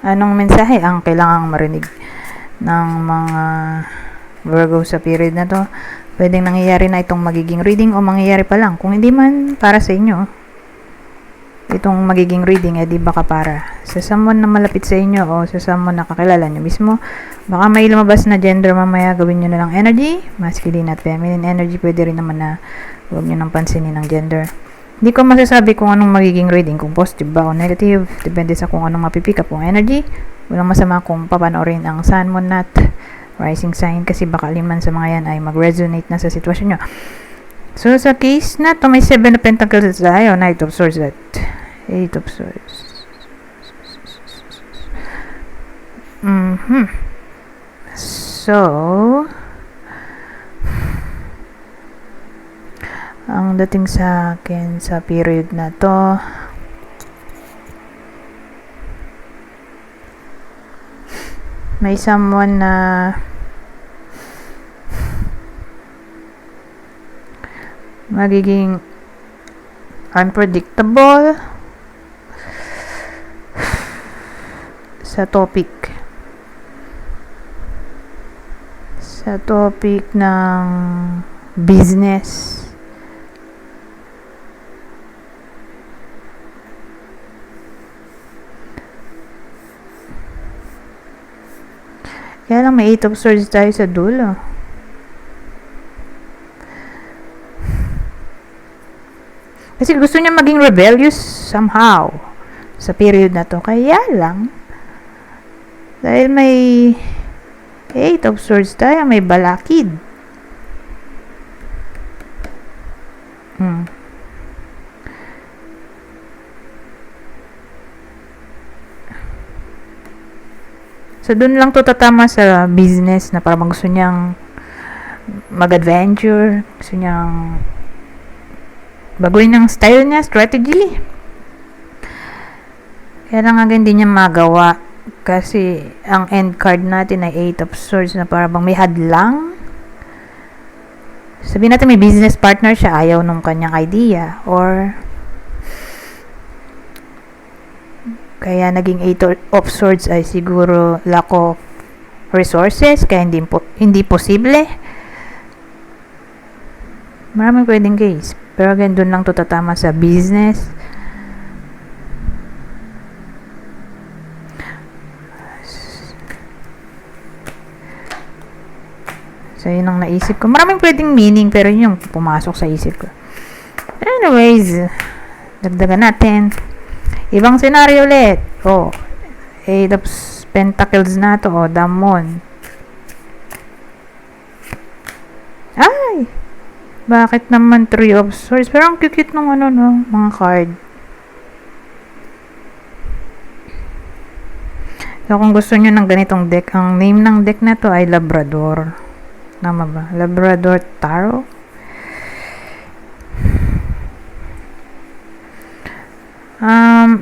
Anong mensahe ang kailangang marinig ng mga Virgo sa period na to? Pwedeng nangyayari na itong magiging reading o mangyayari pa lang. Kung hindi man para sa inyo, itong magiging reading, di baka para sa someone na malapit sa inyo o sa someone na kakilala nyo mismo. Baka may lumabas na gender mamaya, gawin nyo na lang energy, masculine at feminine energy. Pwede rin naman na huwag nyo nang pansinin ng gender. Hindi ko masasabi kung anong magiging reading, kung positive ba o negative. Depende sa kung anong mapipick up kung energy. Walang masama kung papanoorin ang Sun, Moon, at Rising sign kasi baka liman sa mga yan ay mag-resonate na sa sitwasyon nyo. So, sa case na to, may 7 of Pentacles tayo, Knight of Swords at 8 of Swords. So, ang dating sa akin sa period na to, may someone na magiging unpredictable sa topic ng business. Kaya lang may 8 of Swords tayo sa dulo. Kasi gusto niya maging rebellious somehow sa period na to. Kaya lang, dahil may 8 of Swords tayo, may balakid. So, dun lang to tatama sa business na parang gusto niyang mag-adventure, gusto niyang baguhin ng style niya, strategy. Kaya lang agad hindi niya magawa kasi ang end card natin ay 8 of Swords na parang may hadlang. Sabihin natin may business partner siya, ayaw nung kanyang idea or kaya naging 8 of Swords ay siguro lack of resources, kaya hindi posible. Maraming pwedeng case. Pero again, dun lang to tatama sa business. So, yun ang naisip ko. Maraming pwedeng meaning, pero yun yung pumasok sa isip ko. Anyways, dagdagan natin. Ibang scenario ulit. 8 of Pentacles na to. Damon. Ay! Bakit naman 3 of Swords? Pero ang cute nung mga card. So, kung gusto nyo ng ganitong deck, ang name ng deck na to ay Labrador. Tama ba? Labrador Tarot?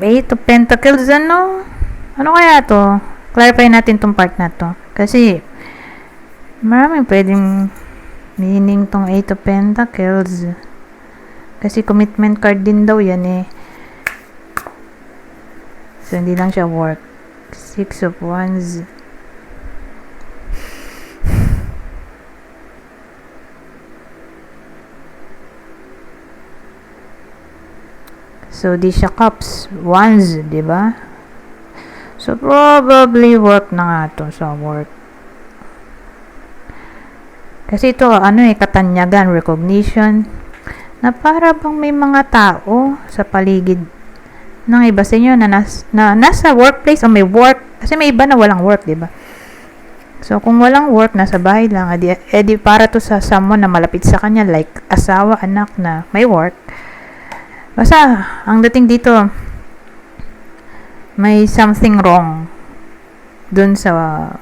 Eight of Pentacles, ano kaya to? Clarify natin tong part na to. Kasi, maraming pwedeng meaning tong 8 of Pentacles. Kasi commitment card din daw yan eh. So, hindi lang siya work. 6 of Wands. So, di siya cups. Wands, di ba? So, probably work na nga to sa work. Kasi ito, katanyagan, recognition, na para bang may mga tao sa paligid ng iba sa inyo na nasa workplace o may work. Kasi may iba na walang work, di ba? So, kung walang work, nasa bahay lang, edi para to sa someone na malapit sa kanya, like asawa, anak na may work. Basta, ang dating dito, may something wrong dun sa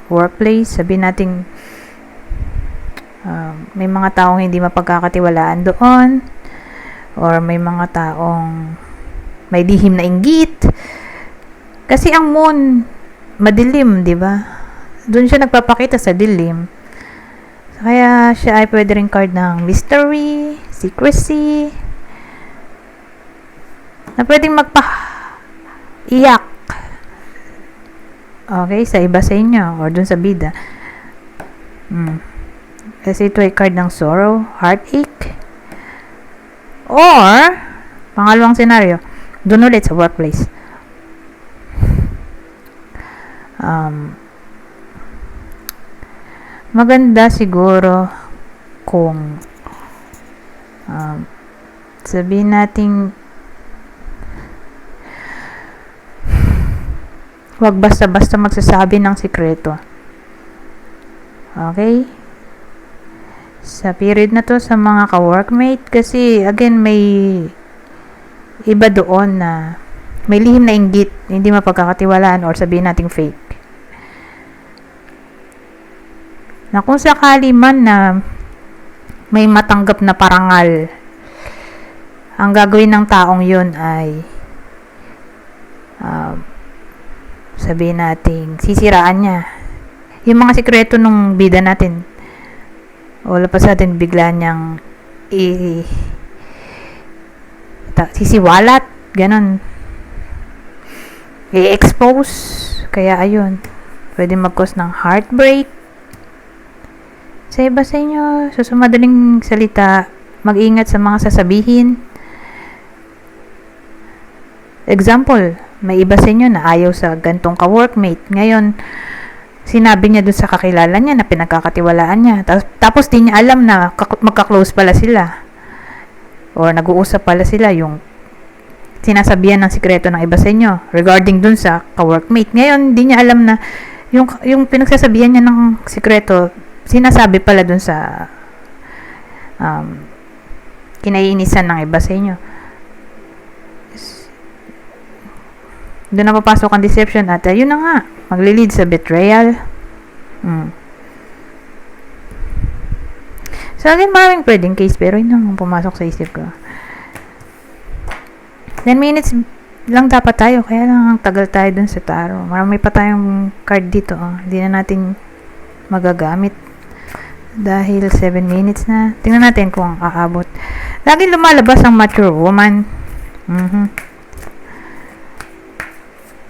workplace. Sabihin natin, may mga taong hindi mapagkakatiwalaan doon, or may mga taong may lihim na inggit. Kasi ang moon, madilim, di ba? Doon siya nagpapakita sa dilim. Kaya siya ay pwede rin card ng mystery, secrecy, na pwedeng magpa-iyak Okay, sa iba sa inyo or dun sa bida. Kasi ito ay card ng sorrow, heartache. Or, pangalawang senaryo, dun ulit sa workplace. Maganda siguro kung sabihin nating wag basta-basta magsasabi ng sikreto. Okay? Sa period na to sa mga ka-workmate, kasi again may iba doon na may lihim na inggit, hindi mapagkakatiwalaan or sabihin nating fake. Na kung sakali man na may matanggap na parangal, ang gagawin ng taong yun ay sabihin nating sisiraan niya yung mga sikreto nung bida natin. Wala pa sa atin bigla niyang sisiwalat, ganon, i-expose. Kaya ayun, pwede mag-cause ng heartbreak. Sa iba sa inyo, sa madaling salita, mag-ingat sa mga sasabihin. Example, may iba sa inyo na ayaw sa gantong ka-workmate. Ngayon, sinabi niya dun sa kakilala niya na pinagkakatiwalaan niya. Tapos di niya alam na magka-close pala sila. Or nag-uusap pala sila yung sinasabihan ng sikreto ng iba sa inyo regarding dun sa ka-workmate. Ngayon, di niya alam na yung pinagsasabihan niya ng sikreto, sinasabi pala dun sa kinaiinisan ng iba sa inyo. Doon na papasok ang deception at yun na nga, magli-lead sa betrayal. So again, maraming pwedeng case pero yun ang pumasok sa isip ko. 10 minutes lang dapat tayo, kaya lang ang tagal tayo dun sa tarot. Marami pa tayong card dito. Hindi na natin magagamit dahil 7 minutes na. Tingnan natin kung aabot. Laging lumalabas ang mature woman.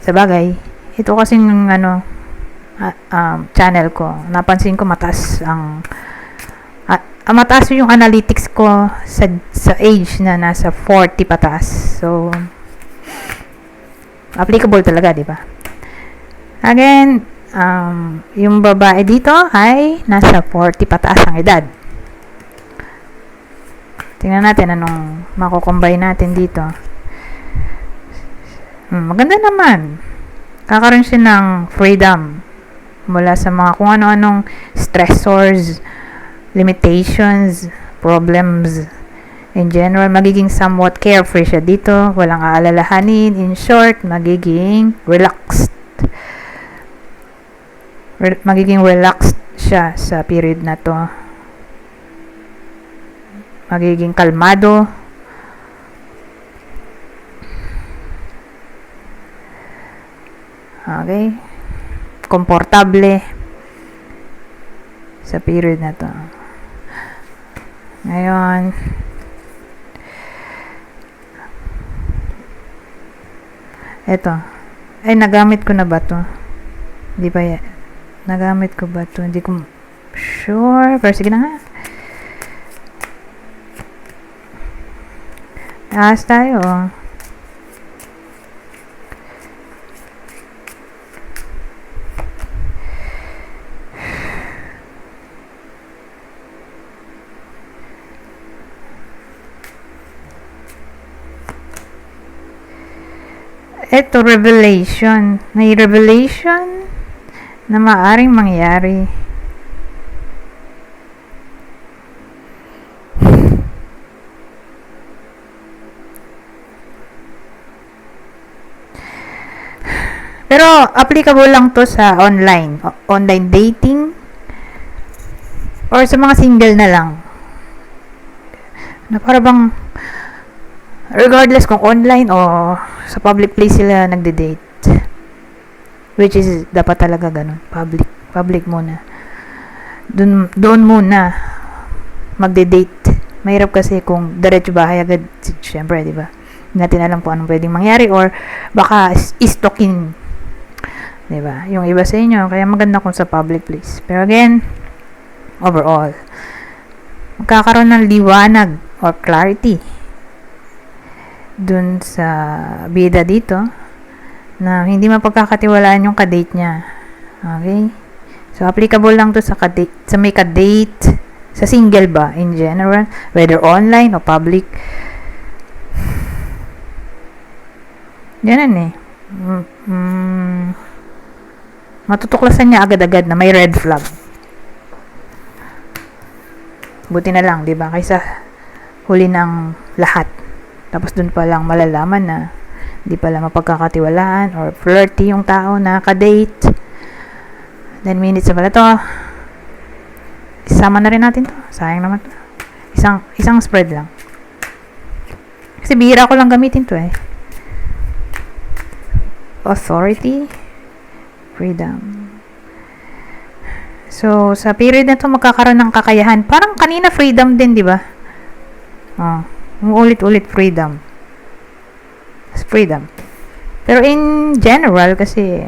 Sa bagay, ito kasi yung channel ko. Napansin ko mataas mataas yung analytics ko sa age na nasa 40 pataas. So, applicable talaga, di ba? Again, yung babae dito ay nasa 40 pataas ang edad. Tingnan natin anong makukombine natin dito. Maganda naman. Kakaroon siya ng freedom mula sa mga kung ano-anong stressors, limitations, problems. In general, magiging somewhat carefree siya dito. Walang aalalahanin. In short, magiging relaxed. Magiging relaxed siya sa period na to. Magiging kalmado. Okay? Komportable sa period na to. Ngayon, eto. Ay, nagamit ko na ba to? Hindi pa yan. Nagamit ko ba to? Hindi ko sure. Pero sige na nga. Aas tayo. Ito, revelation. May revelation na maaring mangyari. Pero, applicable lang to sa online dating or sa mga single na lang. Na para bang regardless kung online o sa public place sila nagde-date, which is dapat talaga ganun, public muna, doon muna magde-date. Mahirap kasi kung diretso bahay agad, syempre, di ba? Hindi natin alam kung anong pwedeng mangyari or baka istalkin Diba? Yung iba sa inyo, kaya maganda kung sa public place. Pero again, overall, magkakaroon ng liwanag or clarity dun sa bida dito na hindi mapagkakatiwalaan yung kadate niya. Okay? So, applicable lang to sa kadate, sa may kadate, sa single ba, in general, whether online o public. Ganun eh. Matutuklasan niya agad-agad na may red flag. Buti na lang, di ba? Kaysa huli ng lahat. Tapos dun pa lang malalaman na di pala mapagkakatiwalaan or flirty yung tao na kadate. 10 minutes na pala to. Isama na rin natin to. Sayang naman to. Isang spread lang. Kasi bihira ko lang gamitin to eh. Authority, freedom. So, sa period na to magkakaroon ng kakayahan. Parang kanina freedom din, di ba? Ulit-ulit freedom. Freedom. Pero in general, kasi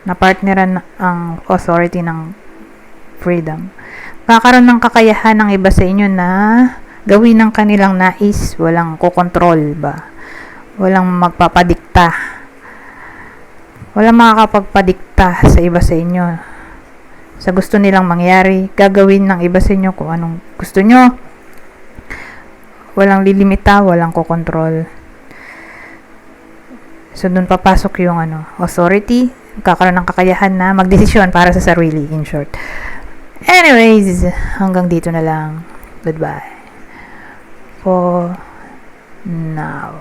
na-partneran ang authority ng freedom. Kakaroon ng kakayahan ng iba sa inyo na gawin ng kanilang nais, walang kokontrol ba? Walang magpapadikta. Walang makakapagpadikta sa iba sa inyo. Sa gusto nilang mangyari, gagawin ng iba sa inyo kung anong gusto nyo. Walang lilimita, walang kokontrol. So, dun papasok yung authority, kakaroon ng kakayahan na magdesisyon para sa sarili, in short. Anyways, hanggang dito na lang. Goodbye. For now.